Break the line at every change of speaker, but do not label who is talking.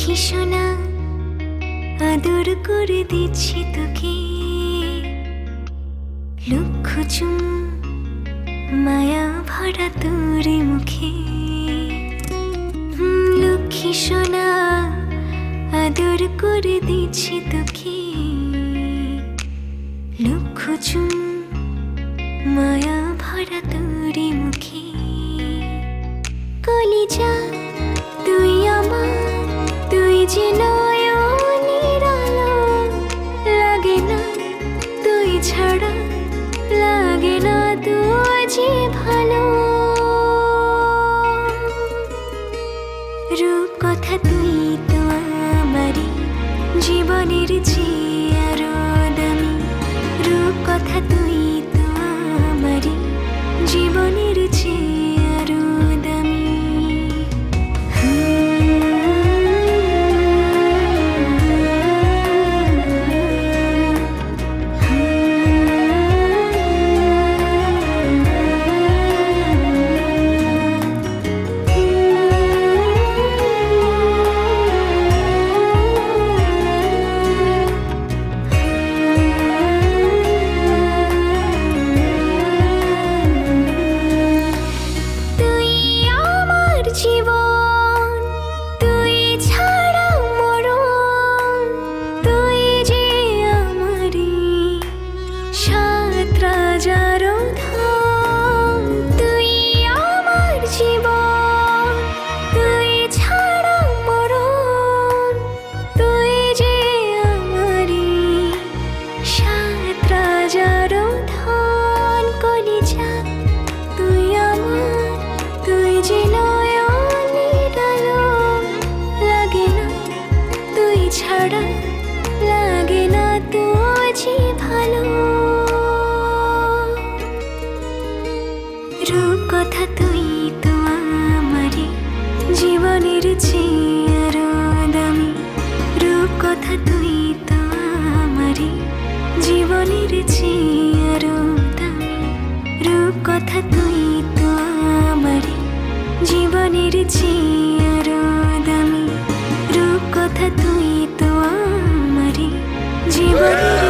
লক্ষ্মী সোনা আদর করে দিচ্ছি তোকে, লক্ষ চুম মায়া ভরা তোর মুখে। লক্ষ্মী সোনা আদর করে দিচ্ছি তোকে, লক্ষ চুম মায়া ভরা তোর মুখে। কলিজা তুই আমার, তুই যে নয়নের আলো, লাগে না তুই ছাড়া, লাগে না তুই যে ভালো। রূপ কথা তুই তো আমারই জীবনের চেয়ে আরো দামি, রূপ কথা তুই তো আমারই জীবনের চেয়ে আরো দামি। ছাড়া লাগে না তুই যে ভালো। রূপ কথা তুই তো আমারই জীবনের চেয়ে আরো দামি, রূপ কথা তুই তো আমারই জীবনের চেয়ে আরো দামি, রূপ কথা তুই তো আমারই জীবনের চেয়ে আরো দামি, রূপ কথা তুই তো আমারই জীবনের